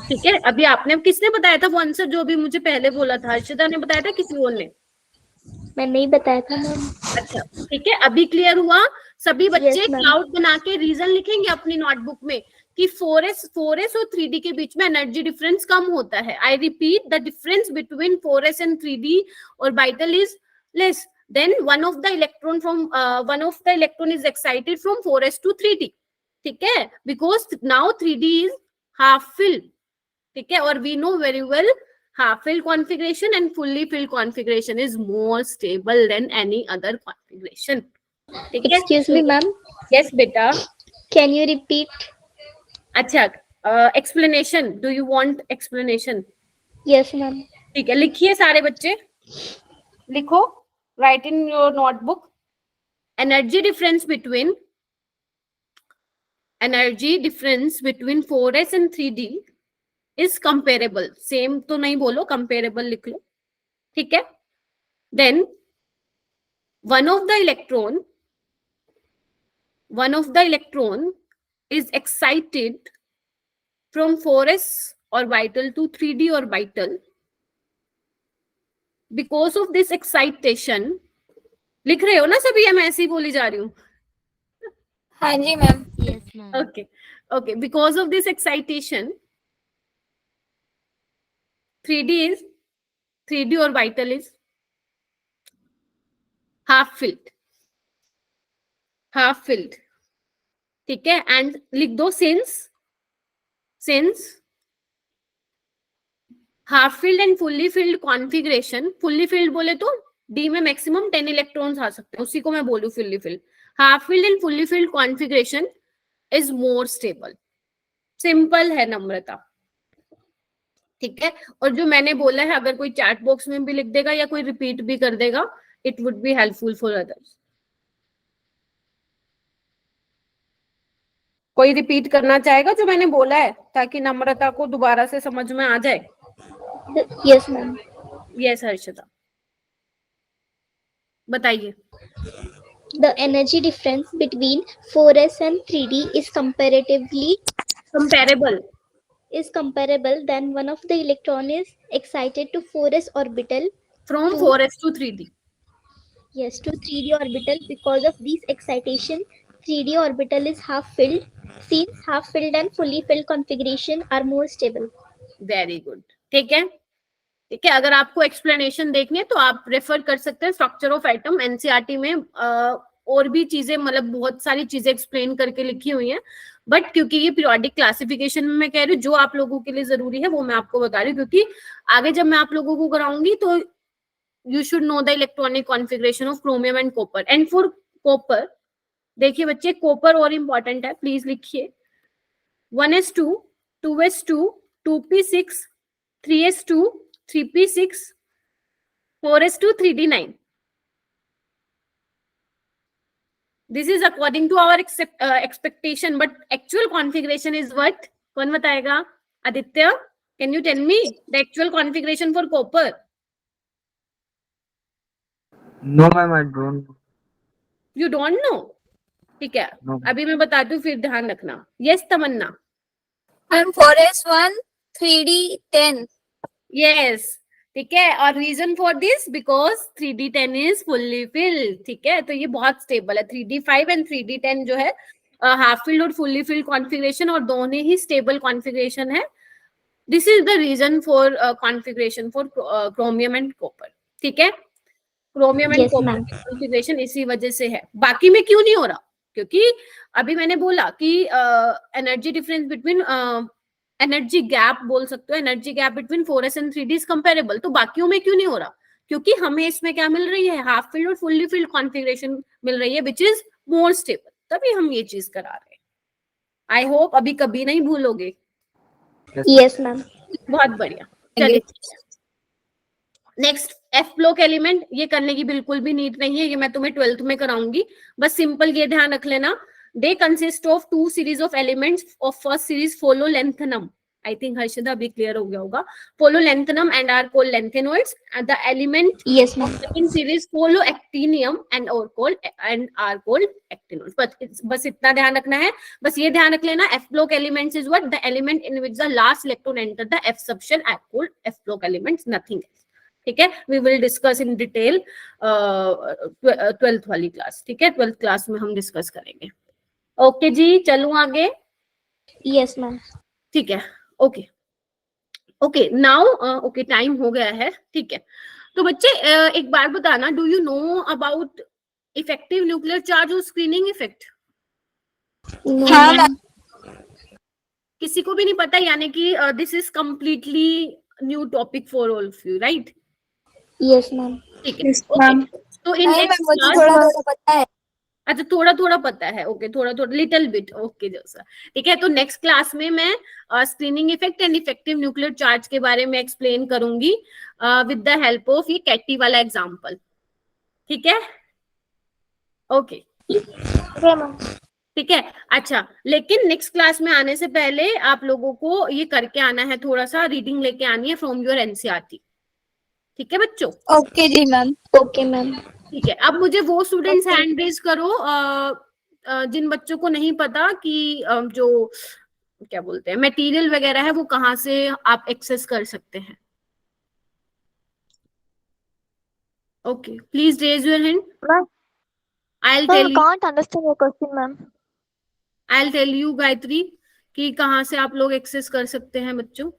ठीक है, अभी आपने, किसने बताया था वो आंसर जो अभी मुझे पहले बोला था? हर्षिता ने बताया था, किसी और ने? मैं नहीं बताया था मैम। अच्छा ठीक है, अभी क्लियर हुआ? सभी बच्चे Yes, ma'am. क्लाउड बना के रीजन लिखेंगे अपनी नोटबुक में कि 4s और 3d के बीच में एनर्जी डिफरेंस कम होता है। I repeat, the difference between 4s and 3d orbital is less than one of the electron is excited from 4s to 3d, ठीक है, because now 3d is half filled, ठीक है। और we know very well half filled configuration and fully filled configuration is more stable than any other configuration. Excuse me ma'am. Yes beta. Can you repeat? अच्छा, explanation. Do you want explanation? Yes ma'am. ठीक है, लिखिए सारे बच्चे, लिखो, write in your notebook. Energy difference between 4s and 3d is comparable. Same तो नहीं बोलो, comparable लिख लो, ठीक है। Then one of the electron is excited from 4s orbital to 3d orbital. Because of this excitation, लिख रहे हो ना सभी, या मैं ऐसे ही बोली जा रही हूँ? हाँ जी ma'am. Okay, because of this excitation 3d orbital is half filled, ठीक है। एंड लिख दो since half filled and fully filled configuration, fully filled बोले तो d में मैक्सिमम 10 इलेक्ट्रॉन्स आ सकते हैं, उसी को मैं बोलूं fully filled। half filled and fully filled configuration is more stable. Simple है नम्रता, ठीक है, और जो मैंने बोला है अगर कोई चैट बॉक्स में भी लिख देगा या कोई रिपीट भी कर देगा, it would be helpful for others. कोई रिपीट करना चाहेगा जो मैंने बोला है, ताकि नम्रता को दोबारा से समझ में आ जाए? Yes, ma'am. यस हर्षिता, बताइए। The energy difference between 4s and 3d is comparable than one of the electron is excited to 4s orbital From 4s to 3d. Yes, to 3d orbital. Because of this excitation, 3d orbital is half filled. Since half filled and fully filled configuration are more stable. Very good, ठीक है, ठीक है। अगर आपको explanation देखनी है तो आप रेफर कर सकते हैं स्ट्रक्चर ऑफ एटम, एनसीईआरटी में और भी चीजें, मतलब बहुत सारी चीजें एक्सप्लेन करके लिखी हुई हैं, बट क्योंकि ये पीरियोडिक क्लासिफिकेशन में मैं कह रही हूँ, जो आप लोगों के लिए जरूरी है वो मैं आपको बता रही हूँ, क्योंकि आगे जब मैं आप लोगों को कराऊंगी तो you should know the electronic configuration of chromium and copper. And for copper, देखिए बच्चे, कॉपर और इंपॉर्टेंट है, प्लीज लिखिए 1s2, 2s2, 2p6, 3s2, 3p6, 4s2, 3d9. This is according to our expectation, but actual configuration is what? कौन बताएगा? Aditya, can you tell me the actual configuration for copper? No, ma'am, I don't. You don't know? ठीक है, No. अभी मैं बताती हूँ, फिर ध्यान रखना। Yes, तमन्ना। Ma'am 4s1 3d10। Yes, ठीक है, और reason for this because 3d10 is fully filled, ठीक है, तो ये बहुत स्टेबल है। 3d5 एंड 3d10 जो है हाफ फिल्ड और फुल्ली फिल्ड कॉन्फ़िगरेशन, और दोनों ही स्टेबल कॉन्फ़िगरेशन है। This is the reason for configuration for chromium and copper, ठीक है। क्रोमियम एंड कॉपर कॉन्फ़िगरेशन इसी वजह से है, बाकी में क्यों नहीं हो रहा? क्योंकि अभी मैंने बोला कि energy difference between energy gap बोल सकते हो, energy gap between 4s and 3d is comparable, तो बाकियों में क्यों नहीं हो रहा? क्योंकि हमें इसमें क्या मिल रही है? हाफ फिल्ड और फुल्ली फिल्ड कॉन्फ़िगरेशन मिल रही है, विच इज मोर स्टेबल, तभी हम ये चीज करा रहे हैं। आई होप अभी कभी नहीं भूलोगे। Yes, ma'am. बहुत बढ़िया, चलिए नेक्स्ट, एफ ब्लॉक एलिमेंट। ये करने की बिल्कुल भी नीड नहीं है, ये मैं तुम्हें 12th में कराऊंगी, बस सिंपल ये ध्यान रख लेना, they consist of two series of elements of first series follow lengthenum. I think Harshita अभी clear हो गया होगा, follow lengthenum and are called lanthanoids, and the element Yes, ma'am. second series follow actinium and are called actinoids. बस इतना ध्यान रखना है, बस ये ध्यान रख लेना, F block elements is what? The element in which the last electron enter the F subshell are called F block elements, nothing else. ठीक है, we will discuss in detail 12th वाली क्लास, ठीक है, 12th क्लास में हम discuss करेंगे। Okay जी, चलूं आगे? Yes, ma'am. ठीक है, okay okay, now okay, time हो गया है, ठीक है। तो बच्चे एक बार बताना, do you know about effective nuclear charge और स्क्रीनिंग इफेक्ट? No, हाँ ma'am. किसी को भी नहीं पता, यानी कि this is completely new topic for all of you, right? Yes, ma'am. ठीक है, ओके। तो इन नहीं मैम, नेक्स्ट मुझे क्लास, थोड़ा थोड़ा पता है। अच्छा थोड़ा थोड़ा पता है, ओके, थोड़ा थोड़ा, लिटिल बिट, ओके जैसा, ठीक है। तो नेक्स्ट क्लास में मैं screening effect and effective nuclear charge के बारे में एक्सप्लेन करूंगी विद द हेल्प ऑफ ये कैटी वाला एग्जांपल, ठीक है, ओके Okay, ma'am. ठीक है। अच्छा, लेकिन नेक्स्ट क्लास में आने से पहले आप लोगों को ये करके आना है, थोड़ा सा रीडिंग लेके आनी है फ्रॉम योर एनसीईआरटी, ठीक है बच्चों? ओके जी मैम। Okay, ma'am. ठीक है, अब मुझे वो स्टूडेंट्स हैंड रेज करो जिन बच्चों को नहीं पता कि जो क्या बोलते हैं मटेरियल वगैरह है वो कहाँ से आप एक्सेस कर सकते हैं। Okay, please raise your hand. Ma'am, I'll I tell you, can't understand your question, ma'am. I'll tell you Gayatri कि कहाँ से आप लोग एक्सेस कर सकते हैं बच्चों।